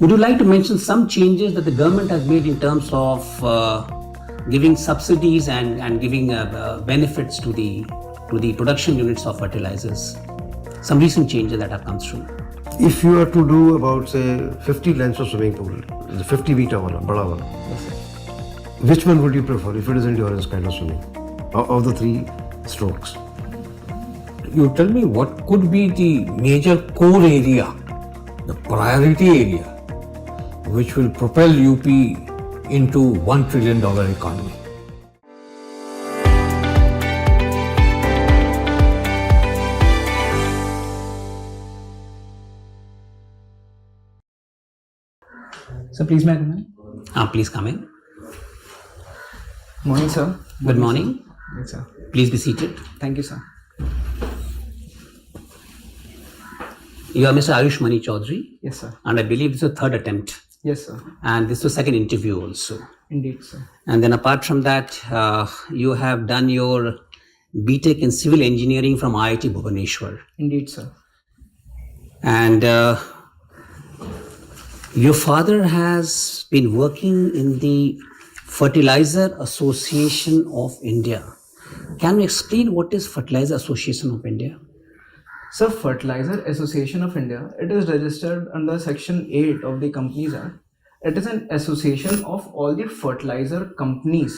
Would you like to mention some changes that the government has made in terms of giving subsidies and giving benefits to the production units of fertilizers? Some recent changes that have come through. If you are to do about say 50 lengths of swimming pool, the 50 meter wala, bada wala, which one would you prefer if it is endurance kind of swimming? Of the three strokes? You tell me what could be the major core area, the priority area, which will propel UP into $1 trillion economy. So please, may I come in? Please come in. Morning, sir. Good morning. Yes, sir. Please be seated. Thank you, sir. You are Mr. Ayush Chaudhary, Yes, sir. and I believe this is your third attempt, Yes, sir. and this is your second interview also. Indeed, sir. And then apart from that, you have done your BTech in Civil Engineering from IIT Bhubaneswar. Indeed, sir. And your father has been working in the Fertilizer Association of India. Can you explain what is Fertilizer Association of India? So, Fertilizer Association of India, it is registered under Section 8 of the Companies Act. It is an association of all the fertilizer companies,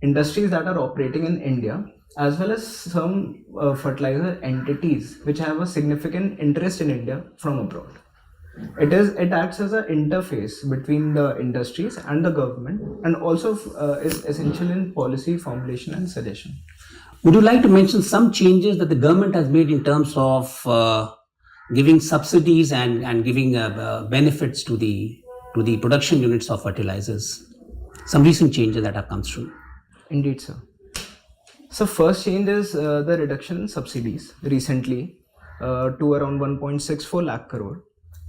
industries that are operating in India, as well as some fertilizer entities which have a significant interest in India from abroad. It acts as an interface between the industries and the government, and also is essential in policy formulation and suggestion. Would you like to mention some changes that the government has made in terms of giving subsidies and giving benefits to the production units of fertilizers? Some recent changes that have come through. Indeed, sir. So first change is the reduction in subsidies recently to around 1.64 lakh crore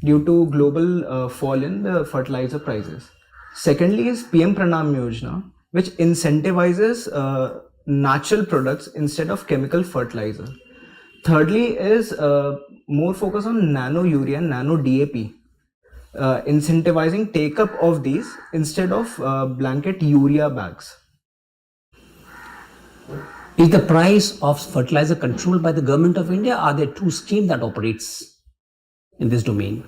due to global fall in the fertilizer prices. Secondly is PM Pranam Yojana, which incentivizes natural products instead of chemical fertilizer. Thirdly is more focus on nano urea and nano DAP, incentivizing take up of these instead of blanket urea bags. Is the price of fertilizer controlled by the government of India? Are there two schemes that operates in this domain?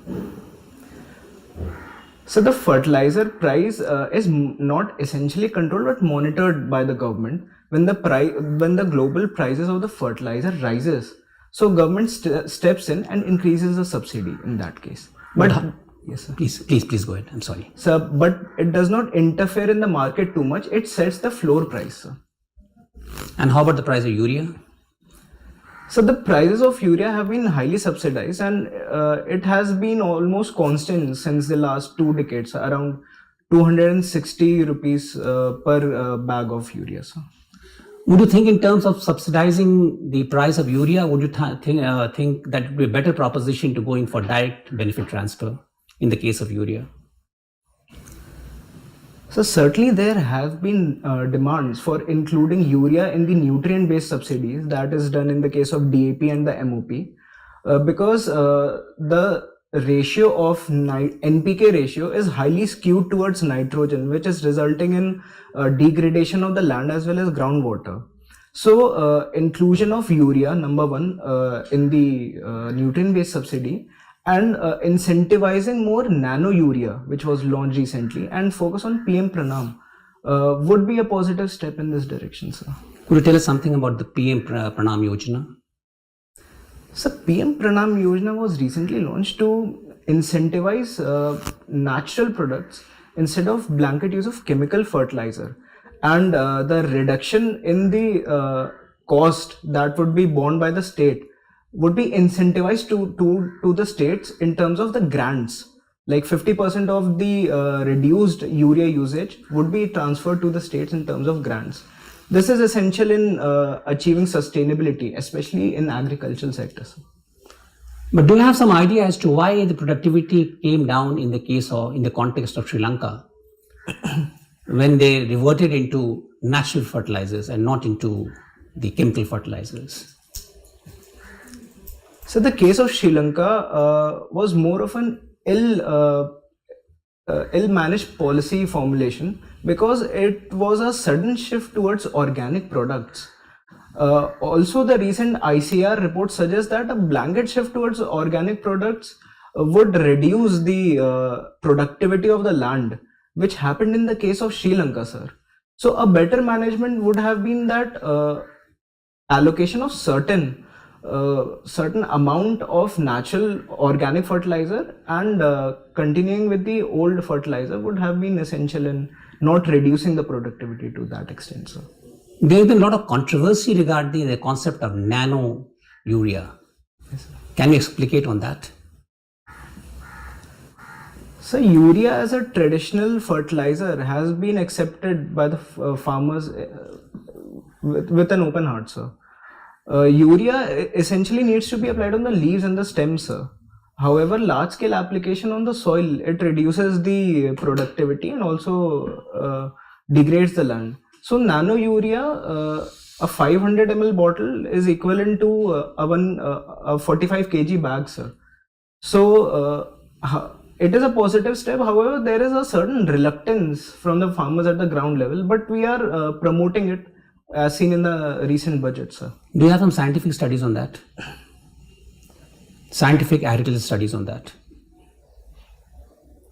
So the fertilizer price is not essentially controlled but monitored by the government. When the global prices of the fertilizer rises, so government steps in and increases the subsidy in that case. But yes, sir. Please go ahead. I'm sorry. So, but it does not interfere in the market too much. It sets the floor price, sir. And how about the price of urea? So the prices of urea have been highly subsidized, and it has been almost constant since the last 2 decades, around 260 rupees per bag of urea, sir. Would you think in terms of subsidizing the price of urea, would you think that would be a better proposition to going for direct benefit transfer in the case of urea? So certainly there have been demands for including urea in the nutrient-based subsidies. That is done in the case of DAP and the MOP because the ratio of NPK ratio is highly skewed towards nitrogen, which is resulting in degradation of the land as well as groundwater. So inclusion of urea, number one, in the nutrient-based subsidy, and incentivizing more nano urea, which was launched recently, and focus on PM Pranam would be a positive step in this direction, sir. Could you tell us something about the PM Pranam Yojana? So PM Pranam Yojana was recently launched to incentivize natural products instead of blanket use of chemical fertilizer, and the reduction in the cost that would be borne by the state would be incentivized to the states in terms of the grants. Like 50% of the reduced urea usage would be transferred to the states in terms of grants. This is essential in achieving sustainability, especially in agricultural sectors. But do you have some idea as to why the productivity came down in the context of Sri Lanka when they reverted into natural fertilizers and not into the chemical fertilizers? So the case of Sri Lanka was more of an ill-managed policy formulation because it was a sudden shift towards organic products. Also, the recent ICR report suggests that a blanket shift towards organic products would reduce the productivity of the land, which happened in the case of Sri Lanka, sir. So a better management would have been that allocation of certain amount of natural organic fertilizer and continuing with the old fertilizer would have been essential in not reducing the productivity to that extent, sir. There has been a lot of controversy regarding the concept of nano urea. Yes, sir. Can you explicate on that? So urea as a traditional fertilizer has been accepted by the farmers with an open heart, sir. Urea essentially needs to be applied on the leaves and the stems, sir. However, large scale application on the soil, it reduces the productivity and also degrades the land. So nano urea, a 500 ml bottle is equivalent to a 45 kg bag, sir. So it is a positive step. However, there is a certain reluctance from the farmers at the ground level, but we are promoting it as seen in the recent budget, sir. Do you have some scientific studies on that? Scientific agricultural studies on that?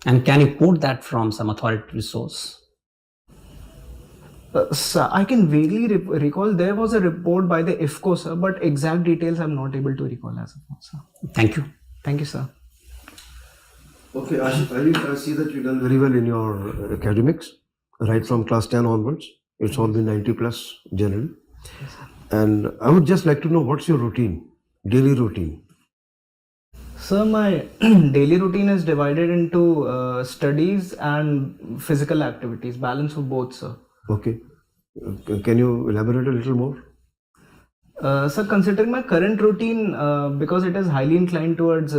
And can you quote that from some authoritative source? Sir, I can vaguely recall there was a report by the IFCO, sir, but exact details I'm not able to recall as of now, sir. Thank you. Thank you, sir. Okay, Ayush, I see that you've done very well in your academics, right from class 10 onwards. It's all been 90 plus generally. And I would just like to know what's your routine, daily routine? Sir, my daily routine is divided into studies and physical activities, balance of both, sir. Okay. Can you elaborate a little more? Sir, considering my current routine, because it is highly inclined towards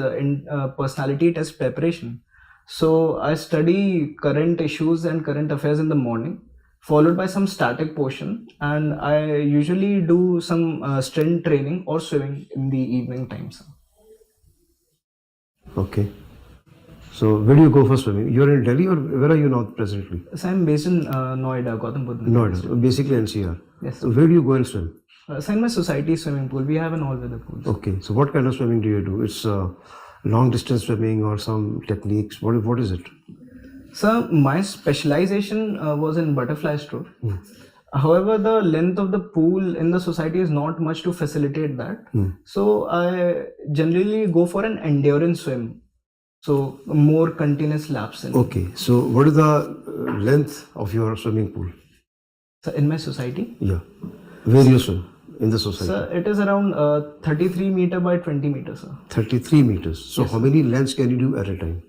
personality test preparation, so I study current issues and current affairs in the morning, followed by some static portion, and I usually do some strength training or swimming in the evening time, sir. Okay. So where do you go for swimming? You're in Delhi or where are you now presently? So I'm based in Noida, Gautam Buddha. Noida, basically NCR. Yes, So where do you go and swim? So in my society swimming pool, we have an all-weather pool. Okay. So what kind of swimming do you do? It's long distance swimming or some techniques? What is it? So my specialization was in butterfly stroke. However, the length of the pool in the society is not much to facilitate that. So I generally go for an endurance swim. So more continuous laps. Okay. So what is the length of your swimming pool? So in my society? Yeah. Where you swim in the society? So it is around 33 meter by 20 meters, sir. 33 meters. So how many lengths can you do at a time?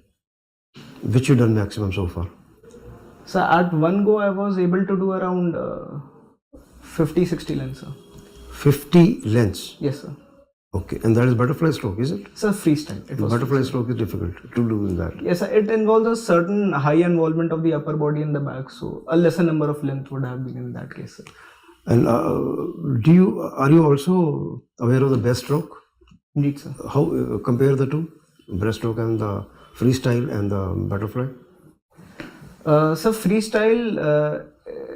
Which you done maximum so far? So at one go, I was able to do around 50-60 lengths, sir. 50 lengths. Yes, sir. Okay. And that is butterfly stroke, is it? Sir, freestyle. It was Butterfly stroke is difficult to do in that. Yes, sir. It involves a certain high involvement of the upper body in the back, so a lesser number of length would have been in that case, sir. And are you also aware of the breaststroke? Indeed, sir. How compare the two, breaststroke and the freestyle and the butterfly? So freestyle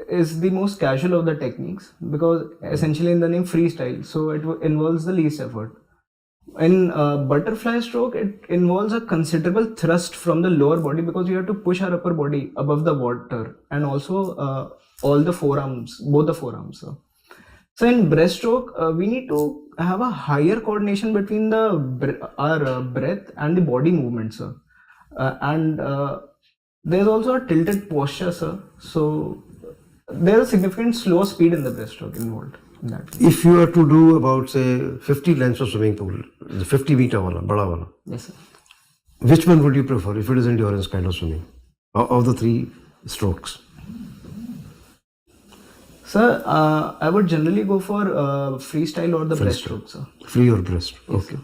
is the most casual of the techniques because essentially in the name freestyle, so it involves the least effort. In butterfly stroke, it involves a considerable thrust from the lower body because you have to push our upper body above the water and also all the forearms, both the forearms. So in breaststroke, we need to have a higher coordination between our breath and the body movement, sir. And there's also a tilted posture, sir. So there is significant slow speed in the breaststroke involved in that. If you are to do about say 50 lengths of swimming pool, the 50 meter wala, bada wala, Yes, sir. which one would you prefer if it is endurance kind of swimming? Of the three strokes? Sir, I would generally go for freestyle or the breaststroke, sir. Free or breast? Okay.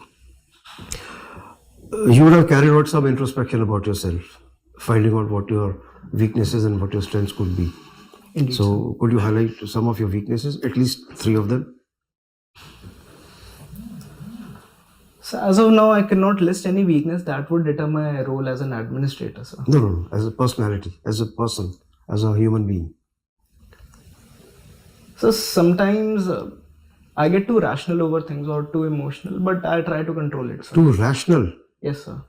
You would have carried out some introspection about yourself, finding out what your weaknesses and what your strengths could be. Indeed, So, could you highlight some of your weaknesses, at least 3 of them? So as of now, I cannot list any weakness that would deter my role as an administrator, sir. No, as a personality, as a person, as a human being. So sometimes I get too rational over things or too emotional, but I try to control it, sir. Too rational. Yes, sir.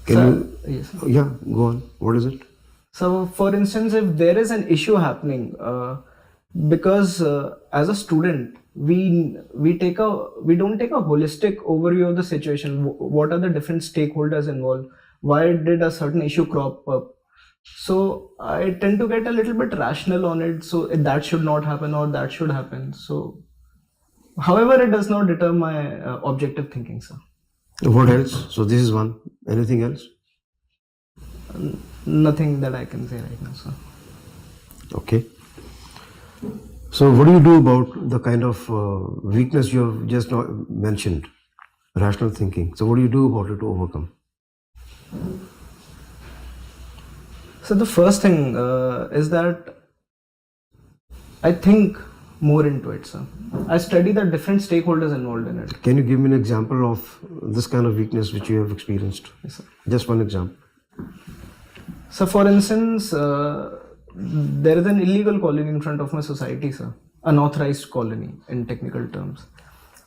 Can Sir, yes, sir. Yeah, go on. What is it? So, for instance, if there is an issue happening, because as a student, we don't take a holistic overview of the situation. What are the different stakeholders involved? Why did a certain issue crop up? So I tend to get a little bit rational on it. So that should not happen or that should happen. So, however, it does not deter my objective thinking, sir. What else? So this is one. Anything else? Nothing that I can say right now, sir. Okay. So what do you do about the kind of weakness you have just mentioned? Rational thinking. So what do you do about it to overcome? So the first thing is that I think more into it, sir. I study the different stakeholders involved in it. Can you give me an example of this kind of weakness which you have experienced? Yes, sir. Just one example. So for instance, there is an illegal colony in front of my society, sir. Unauthorized colony in technical terms.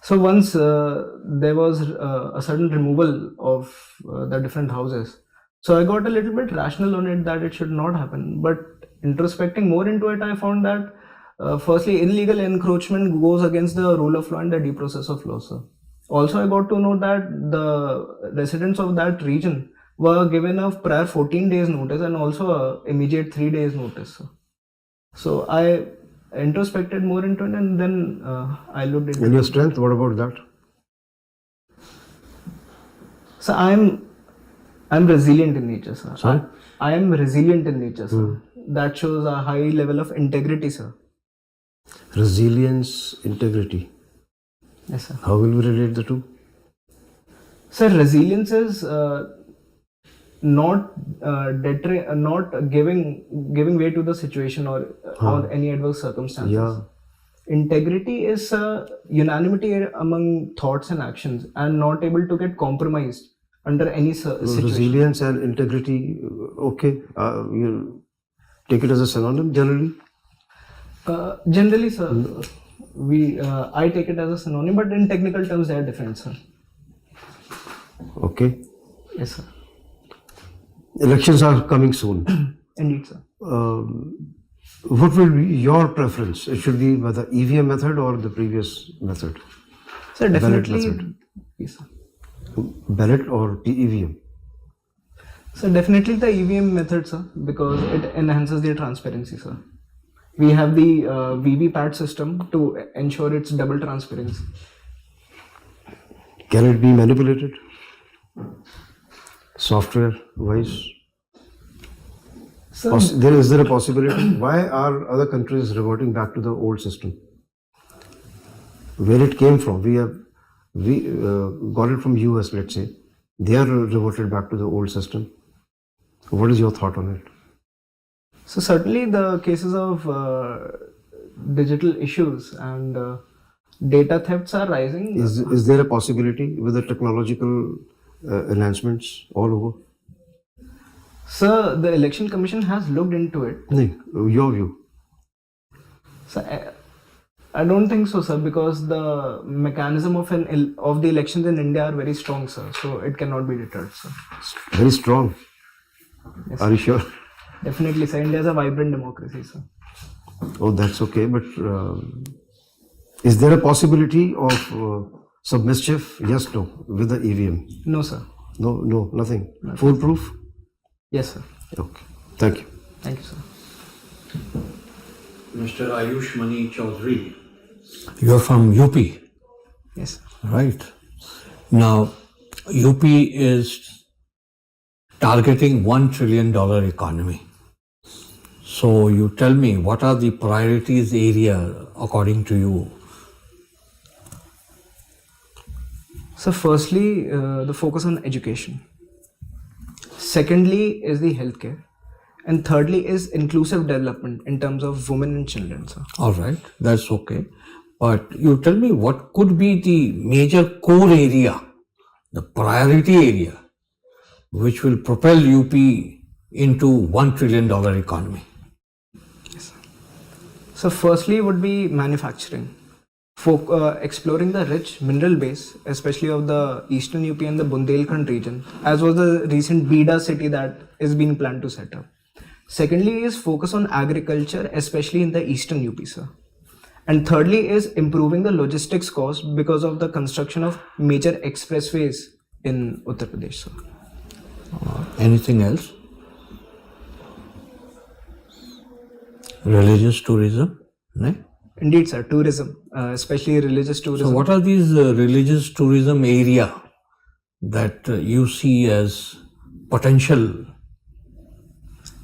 So once there was a sudden removal of the different houses. So I got a little bit rational on it that it should not happen. But introspecting more into it, I found that firstly, illegal encroachment goes against the rule of law and the due process of law, sir. Also, I got to know that the residents of that region were given a prior 14 days notice and also a immediate 3 days notice, sir. So I introspected more into it and then I looked into it. And your strength, what about that? So I'm resilient in nature, sir. Sorry? I am resilient in nature, sir. That shows a high level of integrity, sir. Resilience, integrity. Yes, sir. How will we relate the two? Sir, resilience is not giving way to the situation or any adverse circumstances. Yeah. Integrity is unanimity among thoughts and actions and not able to get compromised under any situation. Resilience and integrity, okay. You take it as a synonym generally? Generally, sir, I take it as a synonym, but in technical terms, they are different, sir. Okay. Yes, sir. Elections are coming soon. Indeed, sir. What will be your preference? It should be by the EVM method or the previous method? Sir, definitely. Ballot method. Yes, sir. Ballot or EVM? So definitely the EVM method, sir, because it enhances the transparency, sir. We have the VVPAT system to ensure its double transparency. Can it be manipulated? Software wise? So, Is there a possibility? Why are other countries reverting back to the old system? Where it came from? We got it from US, let's say. They are reverted back to the old system. What is your thought on it? so certainly the cases of digital issues and data thefts are rising. Is there a possibility with the technological enhancements all over? Sir, the Election Commission has looked into it. No, your view. So I don't think so, sir, because the mechanism of the elections in India are very strong, sir. So it cannot be deterred, sir. Very strong. Yes, Are you sure? definitely, sir. India is a vibrant democracy, sir. Oh, that's okay. But is there a possibility of some mischief? Yes, no, with the EVM? No, sir. No, nothing. Foolproof? Yes, sir. Okay. Thank you. Thank you, sir. Mr. Ayush Chaudhary, you're from UP, Yes, sir. right? Now, UP is targeting $1 trillion economy. So you tell me, what are the priorities area according to you? So firstly, the focus on education. Secondly is the healthcare. And thirdly is inclusive development in terms of women and children, sir. All right, that's okay. But you tell me what could be the major core area, the priority area, which will propel UP into $1 trillion economy. So firstly would be manufacturing. Exploring the rich mineral base, especially of the eastern UP and the Bundelkhand region, as was the recent Bida city that is being planned to set up. Secondly is focus on agriculture, especially in the eastern UP, sir. And thirdly is improving the logistics cost because of the construction of major expressways in Uttar Pradesh, sir. Anything else? Religious tourism? No? Indeed, sir. Tourism, especially religious tourism. So what are these religious tourism area that you see as potential?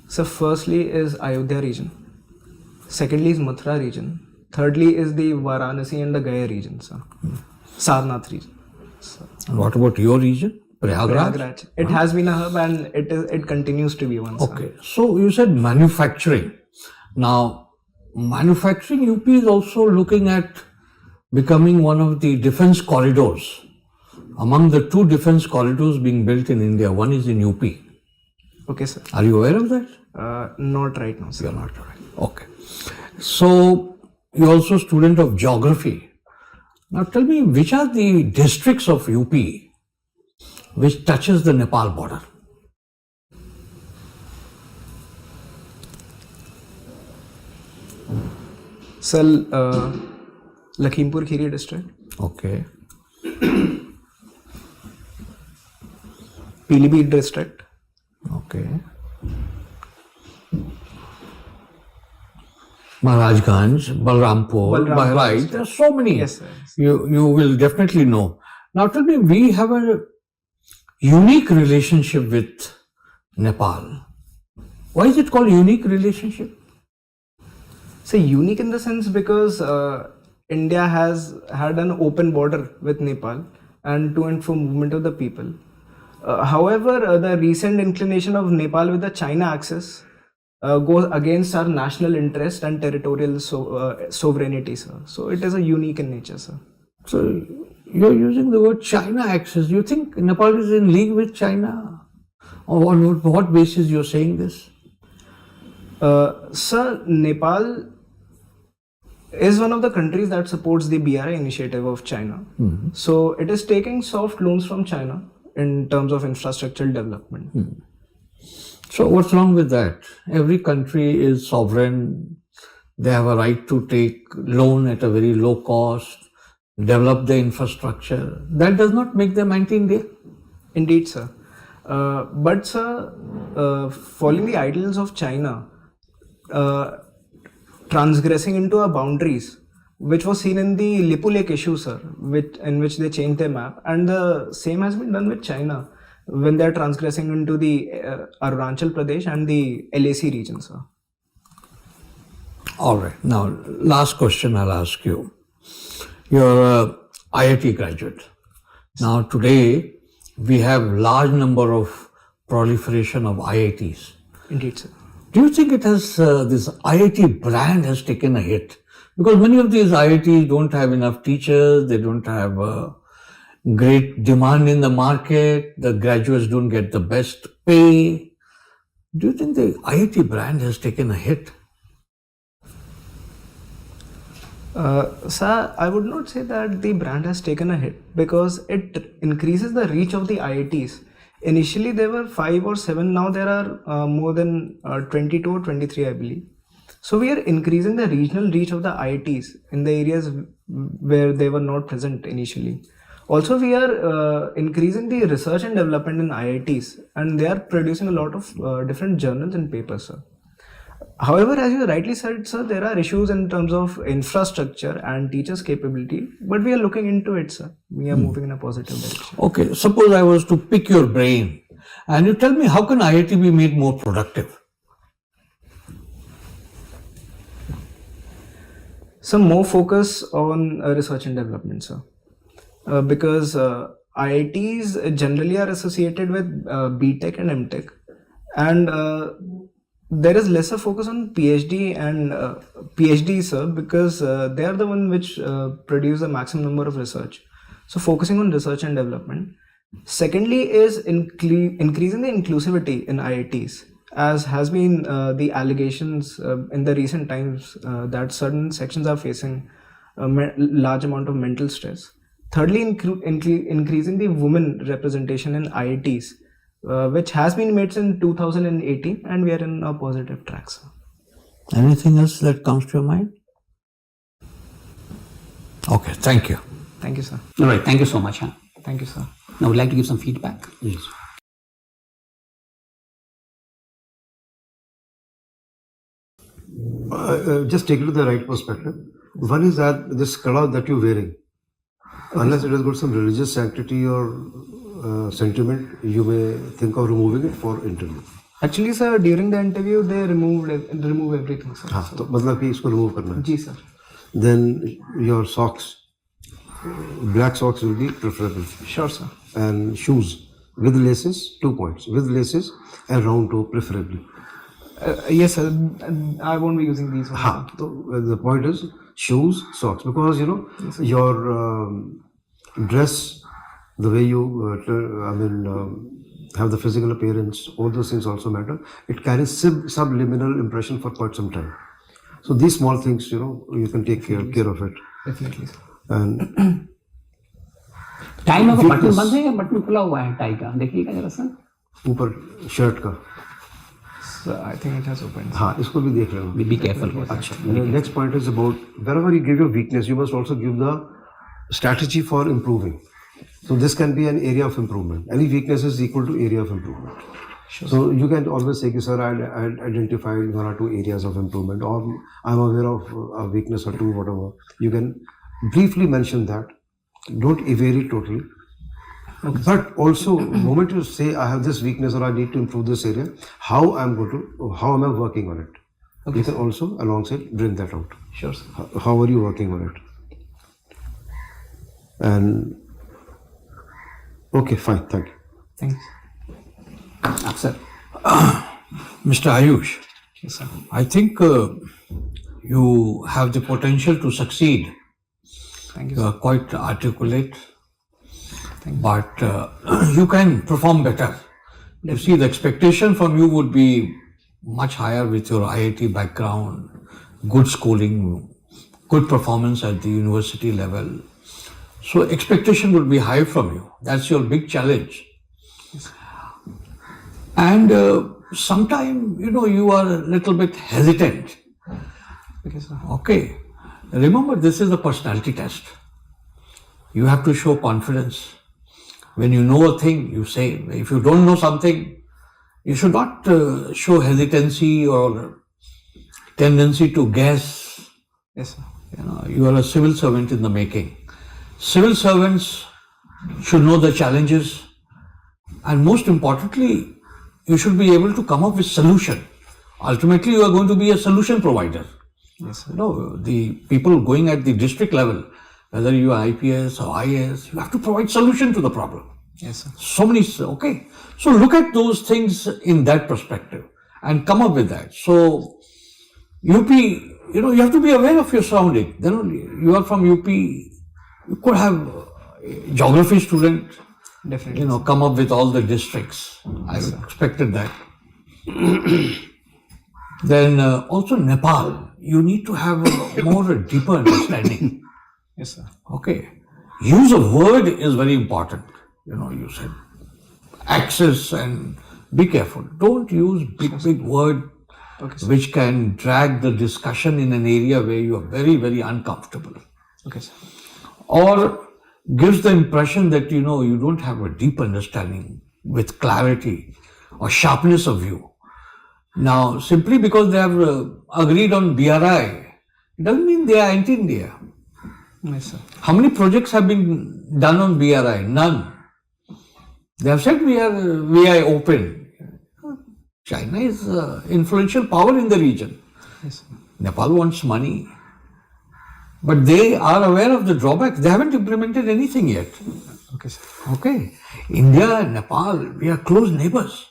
So firstly is Ayodhya region. Secondly is Mathura region. Thirdly is the Varanasi and the Gaya region, sir. Sarnath region. So, And what about your region? Prayagraj? It has been a hub and it continues to be one, sir. Okay. So you said manufacturing. Now, manufacturing UP is also looking at becoming one of the defense corridors. Among the 2 defense corridors being built in India, one is in UP. Okay, sir. Are you aware of that? Not right now, sir. You're not aware. Okay. So, you're also a student of geography. Now tell me, which are the districts of UP which touches the Nepal border? Sir, Lakhimpur Kheri district, Okay. Pilibhit district, Okay. Maharajganj, Balrampur, Bahraich, there are so many. Yes, sir. You will definitely know. Now tell me, we have a unique relationship with Nepal. Why is it called unique relationship? So unique in the sense because India has had an open border with Nepal and to and fro movement of the people. However, the recent inclination of Nepal with the China axis goes against our national interest and territorial sovereignty, sir. So it is a unique in nature, sir. So you're using the word China axis. You think Nepal is in league with China? Or on what basis you're saying this? Sir, Nepal is one of the countries that supports the BRI initiative of China. So it is taking soft loans from China in terms of infrastructural development. So what's wrong with that? Every country is sovereign. They have a right to take loan at a very low cost, develop the infrastructure. That does not make them anti-India. Indeed, sir. But sir, following the ideals of China, transgressing into our boundaries, which was seen in the Lipu Lake issue, sir, in which they changed their map, and the same has been done with China when they are transgressing into the Arunachal Pradesh and the LAC region, sir. All right. Now, last question I'll ask you. You're a IIT graduate. Now, today we have large number of proliferation of IITs. Indeed, sir. Do you think it has this IIT brand has taken a hit? Because many of these IITs don't have enough teachers, they don't have great demand in the market, the graduates don't get the best pay. Do you think the IIT brand has taken a hit? Sir, I would not say that the brand has taken a hit because it increases the reach of the IITs. Initially, there were 5 or 7. Now there are more than 22 or 23, I believe. So we are increasing the regional reach of the IITs in the areas where they were not present initially. Also, we are increasing the research and development in IITs, and they are producing a lot of different journals and papers, sir. However, as you rightly said, sir, there are issues in terms of infrastructure and teachers' capability, but we are looking into it, sir. We are moving in a positive direction. Okay, suppose I was to pick your brain and you tell me how can IIT be made more productive? Some more focus on research and development, sir. Because IITs generally are associated with BTech and MTech, and there is lesser focus on PhD and PhD, sir, because they are the one which produce the maximum number of research. So focusing on research and development. Secondly is increasing the inclusivity in IITs, as has been the allegations in the recent times that certain sections are facing a large amount of mental stress. Thirdly, increasing the women representation in IITs, which has been made since 2018, and we are in a positive track, sir. Anything else that comes to your mind? Okay, thank you. Thank you, sir. All right, thank you so much. Huh? Thank you, sir. Now, would like to give some feedback? Yes. Just take it to the right perspective. One is that this kala that you're wearing, unless it has got some religious sanctity or sentiment, you may think of removing it for interview. Actually, sir, during the interview, they remove everything, sir. हाँ, तो मतलब कि इसको remove करना है. जी, sir. Then your socks, black socks will be preferable. Sure, sir. And shoes with laces, 2 points, with laces and round toe preferably. Yes, sir. I won't be using these ones. हाँ, तो the point is shoes, socks, because you know your dress, the way you have the physical appearance, all those things also matter. It carries subliminal impression for quite some time. So these small things, you know, you can take care of it. Definitely, sir. And tie में button बंद है या button खुला हुआ है tie का? देखिएगा जरा सा. ऊपर शर्ट का. So I think it has opened. हाँ, इसको भी देख लेना. Be careful. अच्छा. The next point is about wherever you give your weakness, you must also give the strategy for improving. So this can be an area of improvement. Any weakness is equal to area of improvement. Sure. So you can always say, sir, I identified 1 or 2 areas of improvement, or I'm aware of a weakness or 2, whatever. You can briefly mention that. Don't evade it totally. Okay. But also, the moment you say, I have this weakness or I need to improve this area, how am I working on it? Okay. You can also, alongside, bring that out. Sure, sir. How are you working on it? And okay, fine, thank you. Thanks. Sir. Mr. Ayush, Yes, sir. I think you have the potential to succeed. Thank you, You sir. are quite articulate, Thank you. but you can perform better. You see, the expectation from you would be much higher with your IIT background, good schooling, good performance at the university level. So expectation would be high from you. That's your big challenge. And sometimes, you know, you are a little bit hesitant. Okay, sir. Okay. Remember, this is a personality test. You have to show confidence. When you know a thing, you say. If you don't know something, you should not show hesitancy or tendency to guess. Yes, sir. You know, you are a civil servant in the making. Civil servants should know the challenges, and most importantly, you should be able to come up with solution. Ultimately, you are going to be a solution provider. Yes, sir. You know, the people going at the district level, whether you are IPS or IAS, you have to provide solution to the problem. Yes, sir. So many, okay. So look at those things in that perspective and come up with that. So UP, you know, you have to be aware of your surrounding. Then only you are from UP, you could have a geography student, Definitely. you know, come up with all the districts. I expected that. Then also Nepal, you need to have a more deeper understanding. Yes, sir. Okay. Use of word is very important. You know, you said access and be careful. Don't use big word Okay, which can drag the discussion in an area where you are very, very uncomfortable. Okay, sir. Or gives the impression that, you know, you don't have a deep understanding with clarity or sharpness of view. Now, simply because they have agreed on BRI, it doesn't mean they are anti-India. Yes, sir. How many projects have been done on BRI? None. They have said we are VI open. China is influential power in the region. Yes, sir. Nepal wants money. But they are aware of the drawbacks. They haven't implemented anything yet. Okay, sir. Okay. India and Nepal, we are close neighbors.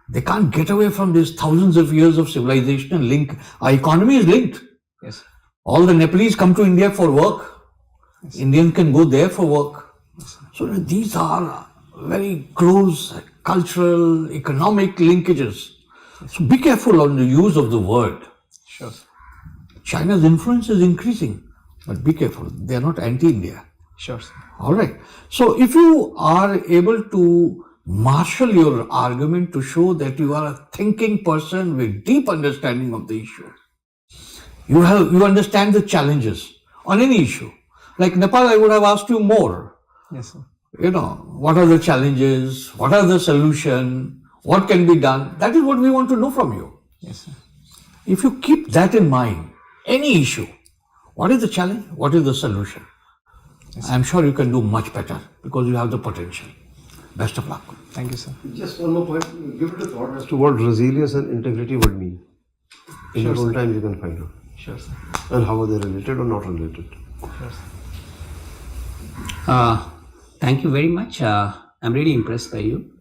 They can't get away from this thousands of years of civilization and link. Our economy is linked. Yes. All the Nepalese come to India for work. Yes. Indians can go there for work. Yes. So these are very close cultural, economic linkages. Yes. So be careful on the use of the word. Sure. China's influence is increasing, but be careful. They are not anti-India. Sure. All right. So if you are able to marshal your argument to show that you are a thinking person with deep understanding of the issue, you understand the challenges on any issue. Like Nepal, I would have asked you more. Yes, sir. What are the challenges? What are the solution? What can be done? That is what we want to know from you. Yes, sir. If you keep that in mind, any issue, what is the challenge? What is the solution? Yes, I'm sure you can do much better because you have the potential. Best of luck. Thank you, sir. Just one more point. Give it a thought as to what resilience and integrity would mean. In your own time, you can find out. Sure, sir. And how are they related or not related? Sure, sir. Thank you very much. I'm really impressed by you,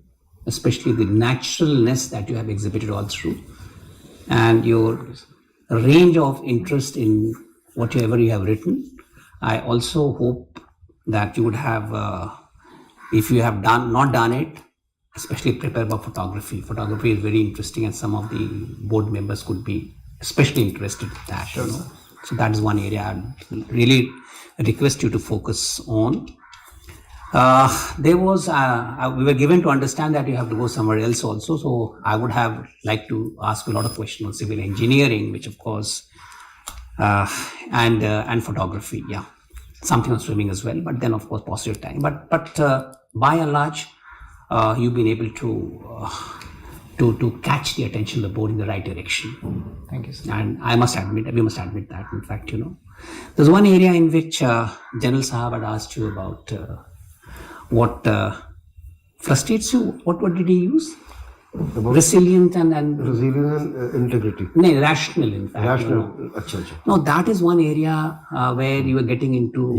especially the naturalness that you have exhibited all through, and your range of interest in whatever you have written. I also hope that you would have, if you have not done it, especially prepare for photography. Photography is very interesting, and some of the board members could be especially interested in that. Sure, So that is one area I'd really request you to focus on. We were given to understand that you have to go somewhere else also. So I would have liked to ask you a lot of questions on civil engineering, which of course, and photography. Yeah, something on swimming as well. But then of course, positive time. But by and large, you've been able to catch the attention of the board in the right direction. Thank you, sir. And I must admit, we must admit that. In fact, there's one area in which General Sahab had asked you about what frustrates you. What did he use? Resilient and Resilience and integrity. No, rational, in fact. Rational. Achha. No, that is one area where you are getting into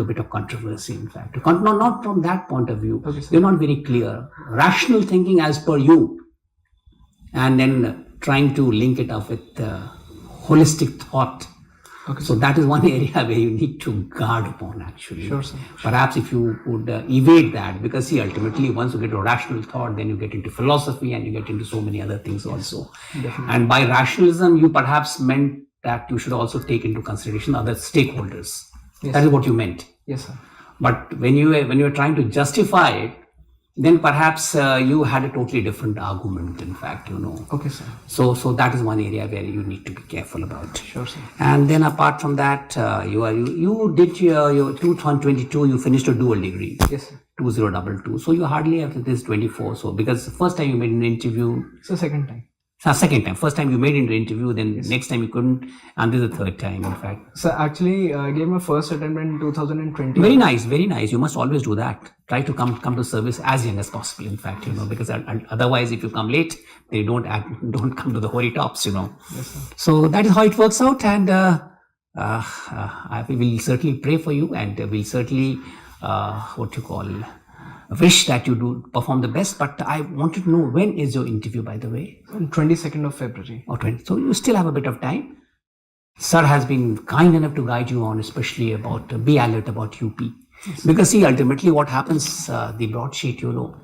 a bit of controversy, in fact. Not from that point of view. Okay, sir. You're not very clear. Rational thinking as per you, and then trying to link it up with holistic thought. Okay, so that is one area where you need to guard upon, actually. Sure, sir. Perhaps if you would evade that, because see, ultimately once you get to rational thought, then you get into philosophy and you get into so many other things also. Definitely. And by rationalism, you perhaps meant that you should also take into consideration other stakeholders. Yes, that is what you meant. Yes, sir. But when you were trying to justify it, then perhaps you had a totally different argument, in fact, Okay, sir. So that is one area where you need to be careful about. Sure, sir. And then apart from that, you did your 2022, you finished a dual degree. Yes, sir. 2022. So you hardly have this 24. So because the first time you made an interview. So second time. Second time. First time you made an interview, then next time you couldn't, and this is the third time, in fact. So actually, I gave my first attempt in 2020. Very nice, very nice. You must always do that. Try to come to service as young as possible, in fact, because otherwise, if you come late, they don't come to the hoary tops, Yes, sir. So that is how it works out, and we will certainly pray for you, and we'll certainly wish that you do perform the best. But I wanted to know, when is your interview, by the way? On 22nd of February. Or 20. So you still have a bit of time. Sir has been kind enough to guide you on, especially about be alert about UP. Yes. Because see, ultimately what happens, the broadsheet, so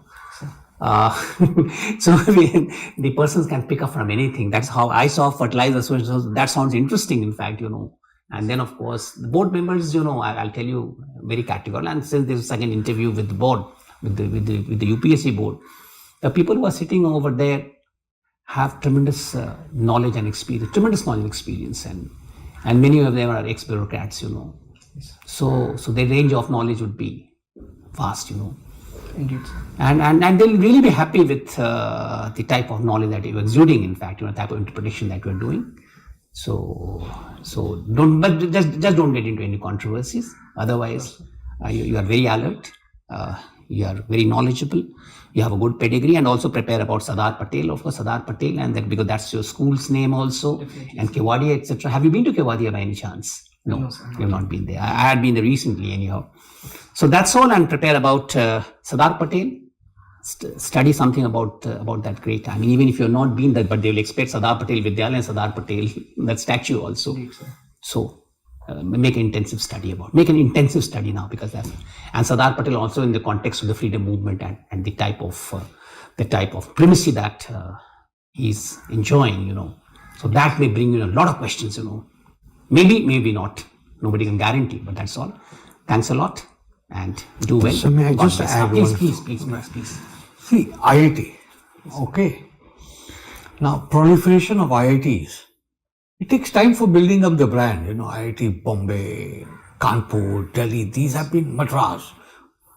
the persons can pick up from anything. That's how I saw fertilizer. So that sounds interesting, in fact, And then, of course, the board members, I'll tell you very categorical. And since there's a second interview with the board, with the UPSC board, the people who are sitting over there have tremendous knowledge and experience, and many of them are ex-bureaucrats, Yes. So their range of knowledge would be vast, Indeed. And they'll really be happy with the type of knowledge that you're exuding, in fact, type of interpretation that you're doing. So don't don't get into any controversies. Otherwise, you are very alert. You are very knowledgeable. You have a good pedigree, and also prepare about Sardar Patel, of course, and that because that's your school's name also. Definitely. And Kewadia, etc. Have you been to Kewadia by any chance? No, sir, you've not been there. I had been there recently, anyhow. So that's all, and prepare about Sardar Patel, study something about that great. I mean, even if you're not been there, but they will expect Sardar Patel Vidyalaya and Sardar Patel, that statue also. So make an intensive study now, because that's, and Sardar Patel also in the context of the freedom movement and the type of primacy that he's enjoying, So that may bring a lot of questions, Maybe not. Nobody can guarantee, but that's all. Thanks a lot and do well. So may I just add one? Please. See, IIT, okay. Now, proliferation of IITs, it takes time for building up the brand. IIT Bombay, Kanpur, Delhi, these have been Madras.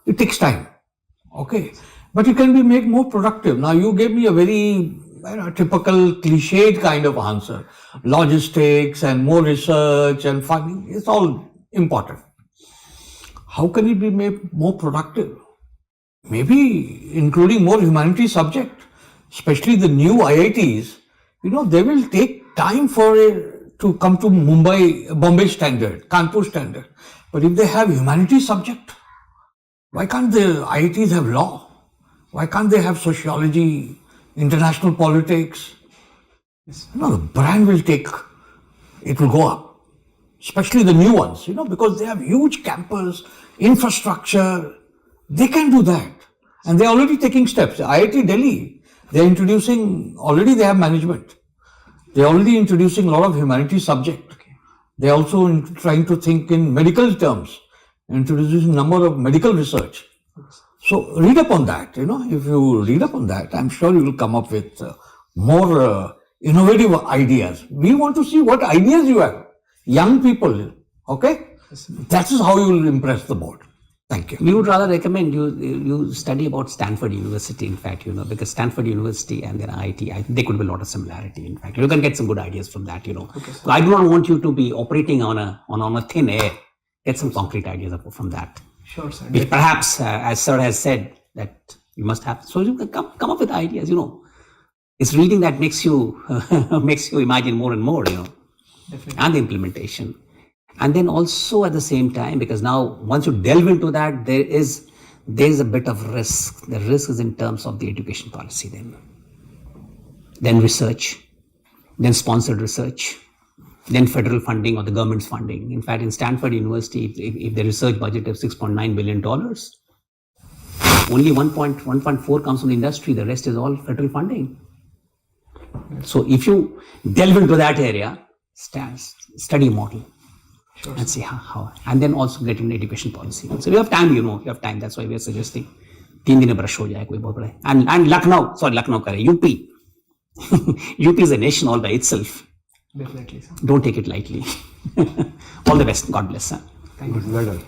It takes time, okay. But it can be made more productive. Now, you gave me a very typical cliched kind of answer. Logistics and more research and funding, it's all important. How can it be made more productive? Maybe including more humanities subject, especially the new IITs, they will take time to come to Bombay standard, Kanpur standard. But if they have humanities subject, why can't the IITs have law? Why can't they have sociology, international politics? The brand will go up, especially the new ones, because they have huge campus, infrastructure. They can do that. And they're already taking steps. IIT Delhi, they have management. They're already introducing a lot of humanities subject. They're also trying to think in medical terms, introducing a number of medical research. So read up on that, if you read up on that, I'm sure you will come up with more innovative ideas. We want to see what ideas you have. Young people, okay? That is how you will impress the board. Thank you. We would rather recommend you study about Stanford University, in fact, because Stanford University and their IIT, there could be a lot of similarity, in fact. You can get some good ideas from that, Okay, so I do not want you to be operating on a thin air. Get some concrete ideas from that. Sure, sir. Which perhaps, as Sir has said, that you must have. So you can come up with ideas, It's reading that makes you imagine more and more, Definitely. And the implementation. And then also at the same time, because now once you delve into that, there is a bit of risk. The risk is in terms of the education policy then research, then sponsored research, then federal funding or the government's funding. In fact, in Stanford University, if the research budget is $6.9 billion, only 1.4 comes from the industry. The rest is all federal funding. So if you delve into that area, study model. Sure, and see how, and then also get an education policy. So you have time, you have time. That's why we are suggesting 3 दिन में brush हो जाए कोई बहुत बड़ा. And Lucknow करे, UP. UP is a nation all by itself. Definitely, sir. Don't take it lightly. All the best. God bless, sir. Thank you. Well done.